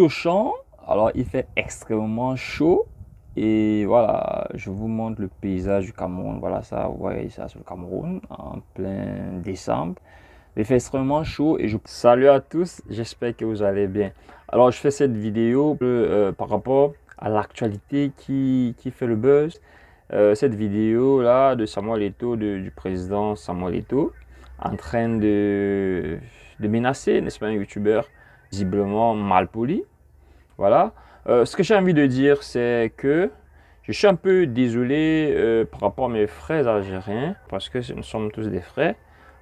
Au champ, alors il fait extrêmement chaud et voilà, je vous montre le paysage du Cameroun. Voilà ça, vous voyez ça sur le Cameroun en plein décembre. Il fait extrêmement chaud et je salue à tous, j'espère que vous allez bien. Alors je fais cette vidéo par rapport à l'actualité qui fait le buzz. Cette vidéo là de Samuel Eto'o, du président Samuel Eto'o, en train de menacer, n'est-ce pas, un youtubeur visiblement mal poli. Voilà. Ce que j'ai envie de dire, c'est que je suis un peu désolé par rapport à mes frères algériens, parce que nous sommes tous des frères.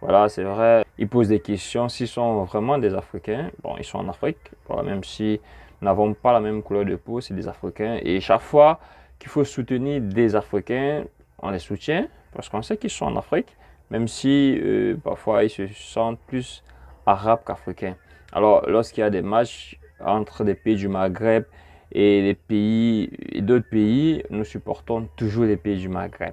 Voilà, c'est vrai, ils posent des questions s'ils sont vraiment des Africains. Bon, ils sont en Afrique, voilà, même si nous n'avons pas la même couleur de peau, c'est des Africains. Et chaque fois qu'il faut soutenir des Africains, on les soutient, parce qu'on sait qu'ils sont en Afrique, même si parfois ils se sentent plus arabes qu'africains. Alors, lorsqu'il y a des matchs entre des pays du Maghreb et les pays et d'autres pays, nous supportons toujours les pays du Maghreb.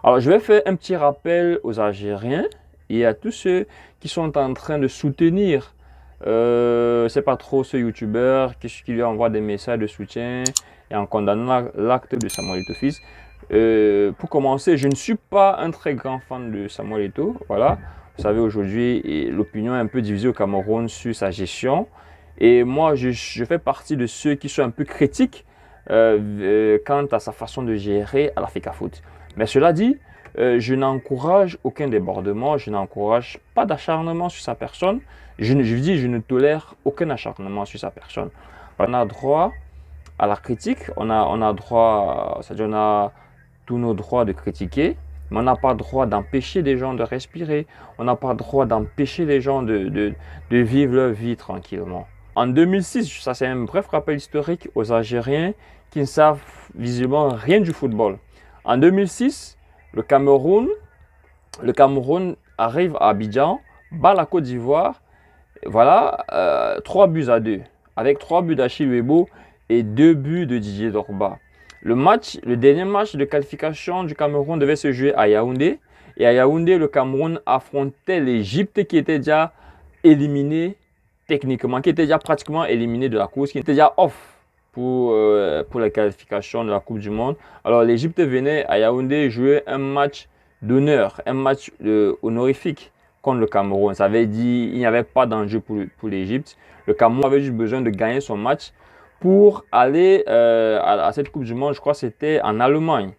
Alors, je vais faire un petit rappel aux Algériens et à tous ceux qui sont en train de soutenir, c'est pas trop ce youtubeur qui lui envoie des messages de soutien et en condamnant l'acte de Samuel Eto'o fils. Pour commencer, je ne suis pas un très grand fan de Samuel Eto'o. Voilà, vous savez, aujourd'hui, l'opinion est un peu divisée au Cameroun sur sa gestion. Et moi, je fais partie de ceux qui sont un peu critiques quant à sa façon de gérer à l'Africa Foot. Mais cela dit, je n'encourage aucun débordement, je n'encourage pas d'acharnement sur sa personne. Je dis, je ne tolère aucun acharnement sur sa personne. On a droit à la critique, on a droit, c'est-à-dire on a tous nos droits de critiquer, mais on n'a pas le droit d'empêcher des gens de respirer, on n'a pas le droit d'empêcher les gens de vivre leur vie tranquillement. En 2006, ça c'est un bref rappel historique aux Algériens qui ne savent visiblement rien du football. En 2006, le Cameroun arrive à Abidjan, bat la Côte d'Ivoire, voilà, 3 buts à 2, avec 3 buts d'Achille Webo et 2 buts de Didier Drogba. Le dernier match de qualification du Cameroun devait se jouer à Yaoundé. Et à Yaoundé, le Cameroun affrontait l'Égypte qui était déjà éliminée techniquement, qui était déjà pratiquement éliminé de la course, qui était déjà off pour la qualification de la Coupe du Monde. Alors l'Égypte venait à Yaoundé jouer un match d'honneur, un match honorifique contre le Cameroun. Ça avait dit qu'il n'y avait pas d'enjeu pour l'Égypte. Le Cameroun avait juste besoin de gagner son match pour aller à cette Coupe du Monde. Je crois que c'était en Allemagne.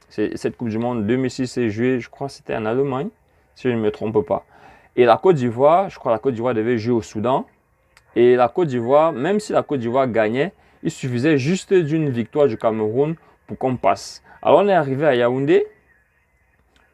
Cette Coupe du Monde 2006 s'est jouée, je crois que c'était en Allemagne, si je ne me trompe pas. Et la Côte d'Ivoire, je crois que la Côte d'Ivoire devait jouer au Soudan. Et la Côte d'Ivoire, même si la Côte d'Ivoire gagnait, il suffisait juste d'une victoire du Cameroun pour qu'on passe. Alors on est arrivé à Yaoundé.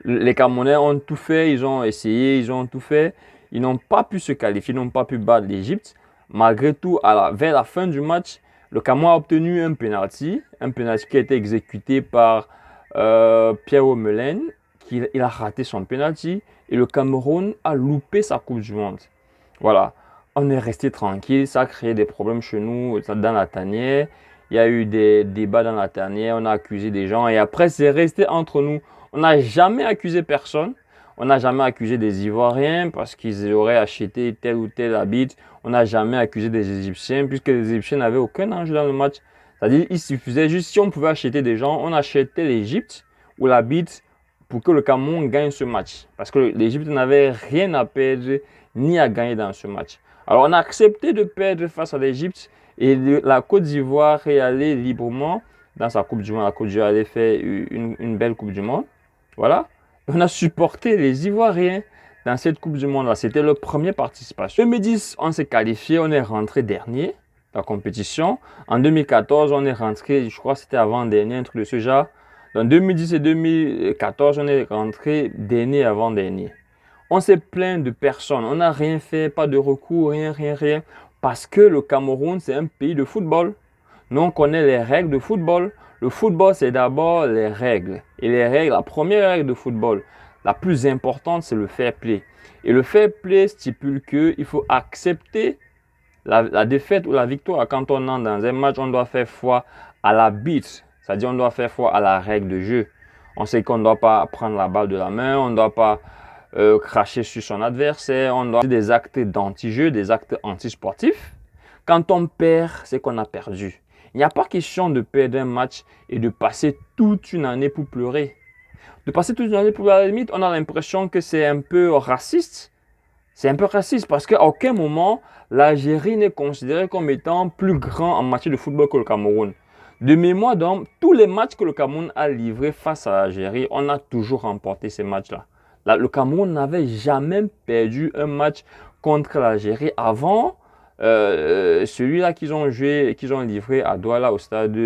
Les Camerounais ont tout fait, ils ont essayé, ils ont tout fait. Ils n'ont pas pu se qualifier, ils n'ont pas pu battre l'Égypte. Malgré tout, vers la fin du match, le Cameroun a obtenu un penalty qui a été exécuté par Pierre Omelène. Il a raté son penalty et le Cameroun a loupé sa Coupe du Monde. Voilà. On est resté tranquille, ça a créé des problèmes chez nous dans la tanière. Il y a eu des débats dans la tanière, on a accusé des gens et après c'est resté entre nous. On n'a jamais accusé personne, on n'a jamais accusé des Ivoiriens parce qu'ils auraient acheté tel ou tel habit. On n'a jamais accusé des Égyptiens puisque les Égyptiens n'avaient aucun enjeu dans le match. C'est-à-dire il suffisait juste, si on pouvait acheter des gens, on achetait l'Égypte ou l'habit pour que le Cameroun gagne ce match. Parce que l'Égypte n'avait rien à perdre ni à gagner dans ce match. Alors, on a accepté de perdre face à l'Égypte et la Côte d'Ivoire est allée librement dans sa Coupe du Monde. La Côte d'Ivoire avait fait une belle Coupe du Monde. Voilà. On a supporté les Ivoiriens dans cette Coupe du Monde-là. C'était leur première participation. En 2010, on s'est qualifié, on est rentré dernier dans la compétition. En 2014, on est rentré, je crois que c'était avant-dernier, un truc de ce genre. Dans 2010 et 2014, on est rentré dernier avant-dernier. On s'est plaint de personne, on n'a rien fait, pas de recours, rien. Parce que le Cameroun, c'est un pays de football. Nous, on connaît les règles de football. Le football, c'est d'abord les règles. Et les règles, la première règle de football, la plus importante, c'est le fair play. Et le fair play stipule qu'il faut accepter la défaite ou la victoire. Quand on entre dans un match, on doit faire foi à la beat. C'est-à-dire on doit faire foi à la règle de jeu. On sait qu'on ne doit pas prendre la balle de la main, on ne doit pas cracher sur son adversaire, on doit faire des actes d'anti-jeu, des actes anti-sportifs. Quand on perd, c'est qu'on a perdu. Il n'y a pas question de perdre un match et de passer toute une année pour pleurer. De passer toute une année pour pleurer, à la limite, on a l'impression que c'est un peu raciste. C'est un peu raciste parce qu'à aucun moment, l'Algérie n'est considérée comme étant plus grand en matière de football que le Cameroun. De mémoire, dans tous les matchs que le Cameroun a livrés face à l'Algérie, on a toujours remporté ces matchs-là. Le Cameroun n'avait jamais perdu un match contre l'Algérie avant celui-là qu'ils ont joué, qu'ils ont livré à Douala au stade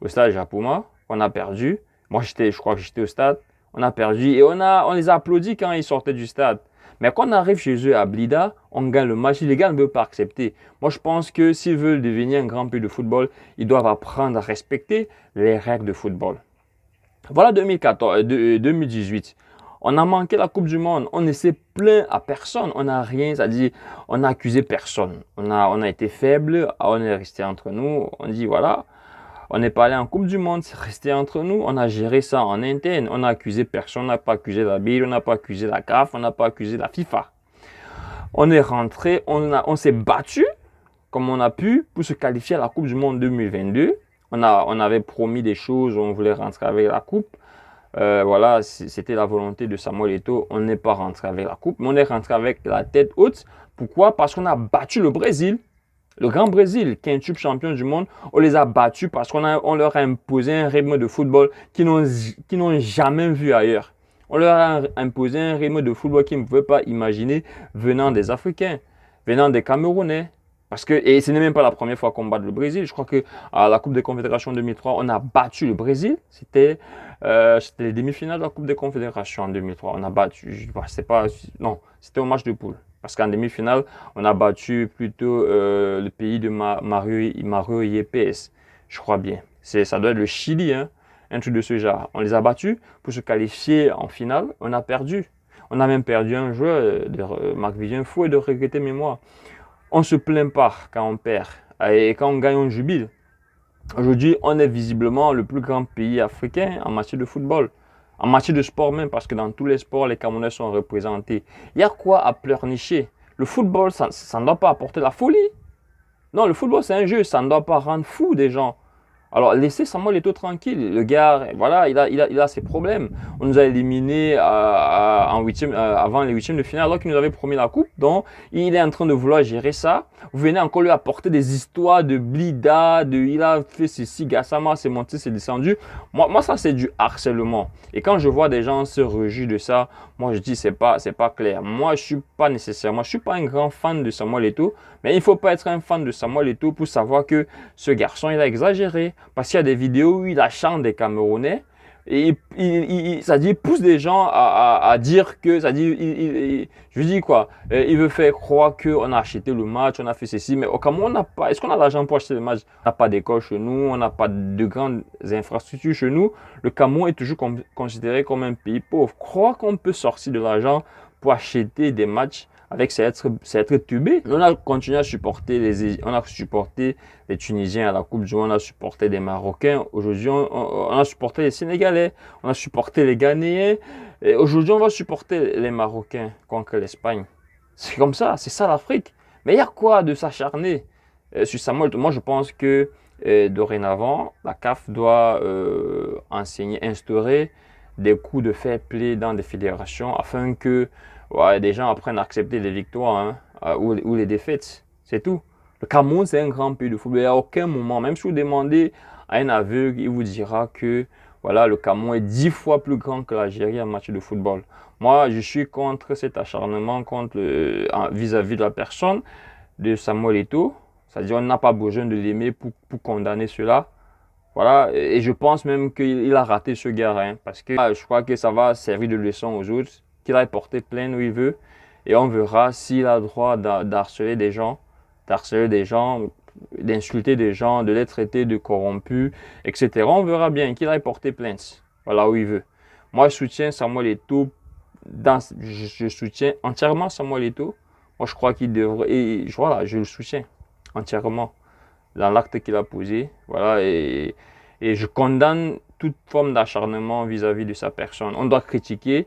Japoma. On a perdu. Moi, je crois que j'étais au stade. On a perdu et on les a applaudis quand ils sortaient du stade. Mais quand on arrive chez eux à Blida, on gagne le match. Les gars ne veulent pas accepter. Moi, je pense que s'ils veulent devenir un grand pays de football, ils doivent apprendre à respecter les règles de football. Voilà 2018. On a manqué la Coupe du Monde. On ne s'est plaint à personne. On n'a rien, c'est-à-dire, on n'a accusé personne. On a été faible. On est resté entre nous. On dit voilà. On n'est pas allé en Coupe du Monde, c'est resté entre nous. On a géré ça en interne. On n'a accusé personne, on n'a pas accusé la BIL, on n'a pas accusé la CAF, on n'a pas accusé la FIFA. On est rentré, on s'est battu comme on a pu pour se qualifier à la Coupe du Monde 2022. On avait promis des choses, on voulait rentrer avec la Coupe. Voilà, c'était la volonté de Samuel Eto'o. On n'est pas rentré avec la Coupe, mais on est rentré avec la tête haute. Pourquoi? Parce qu'on a battu le Brésil. Le Grand Brésil, quintuple champion du monde, on les a battus parce qu'on leur a imposé un rythme de football qu'ils n'ont jamais vu ailleurs. On leur a imposé un rythme de football qu'ils ne pouvaient pas imaginer venant des Africains, venant des Camerounais. Et ce n'est même pas la première fois qu'on bat le Brésil. Je crois qu'à la Coupe des Confédérations 2003, on a battu le Brésil. C'était les demi-finales de la Coupe des Confédérations en 2003. On a battu, c'était au match de poule. Parce qu'en demi-finale, on a battu plutôt le pays de Mario Yepes, je crois bien. Ça doit être le Chili, hein, un truc de ce genre. On les a battus pour se qualifier en finale. On a perdu. On a même perdu un joueur de Marc Vivien Fou et de regretter mémoire. On ne se plaint pas quand on perd. Et quand on gagne, on jubile. Aujourd'hui, on est visiblement le plus grand pays africain en matière de football. En matière de sport même, parce que dans tous les sports, les Camerounais sont représentés. Il y a quoi à pleurnicher? Le football, ça ne doit pas apporter la folie. Non, le football, c'est un jeu. Ça ne doit pas rendre fou des gens. Alors, laissez Samuel Eto'o tranquille. Le gars, voilà, il a ses problèmes. On nous a éliminés avant les huitièmes de finale, alors qu'il nous avait promis la coupe. Donc, il est en train de vouloir gérer ça. Vous venez encore lui apporter des histoires de Blida, il a fait ceci, Gassama s'est monté, s'est descendu. Moi, ça, c'est du harcèlement. Et quand je vois des gens se réjouir de ça, moi, je dis, c'est pas clair. Moi, je suis pas un grand fan de Samuel Eto'o, mais il ne faut pas être un fan de Samuel Eto'o pour savoir que ce garçon, il a exagéré. Parce qu'il y a des vidéos où il achante des Camerounais et il pousse des gens à dire que, je dis quoi, il veut faire croire qu'on a acheté le match, on a fait ceci, mais au Cameroun, on n'a pas, est-ce qu'on a l'argent pour acheter le match? On n'a pas d'école chez nous, on n'a pas de grandes infrastructures chez nous. Le Cameroun est toujours considéré comme un pays pauvre. Croire qu'on peut sortir de l'argent pour acheter des matchs, avec c'est être tubé. On a continué à supporter les Tunisiens à la Coupe du Monde, on a supporté des Marocains. Aujourd'hui, on a supporté les Sénégalais, on a supporté les Ghanéens. Et aujourd'hui, on va supporter les Marocains contre l'Espagne. C'est comme ça, c'est ça l'Afrique. Mais il y a quoi de s'acharner sur Samuel? Moi, je pense que dorénavant, la CAF doit instaurer des coups de fair play dans des fédérations afin que des gens apprennent à accepter les victoires ou les défaites. C'est tout. Le Cameroun, c'est un grand pays de football. Il n'y a aucun moment, même si vous demandez à un aveugle, il vous dira que voilà, le Cameroun est 10 fois plus grand que l'Algérie en matière de football. Moi, je suis contre cet acharnement vis-à-vis de la personne de Samuel Eto'o. C'est-à-dire qu'on n'a pas besoin de l'aimer pour condamner cela. Voilà, et je pense même qu'il a raté ce gars, hein, parce que je crois que ça va servir de leçon aux autres, qu'il aille porter plainte où il veut, et on verra s'il a le droit d'harceler des gens, d'insulter des gens, de les traiter de corrompus, etc. On verra bien qu'il aille porter plainte, voilà où il veut. Moi, je soutiens Samuel Eto'o, je soutiens entièrement Samuel Eto'o. Moi, je crois qu'il devrait, et voilà, je le soutiens entièrement dans l'acte qu'il a posé, voilà, et je condamne toute forme d'acharnement vis-à-vis de sa personne. On doit critiquer,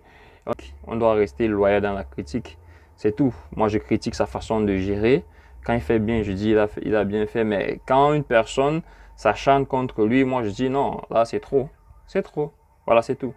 on doit rester loyal dans la critique, c'est tout. Moi, je critique sa façon de gérer, Quand il fait bien, je dis il a bien fait. Mais quand une personne s'acharne contre lui, moi je dis non, là c'est trop. C'est trop. Voilà, c'est tout.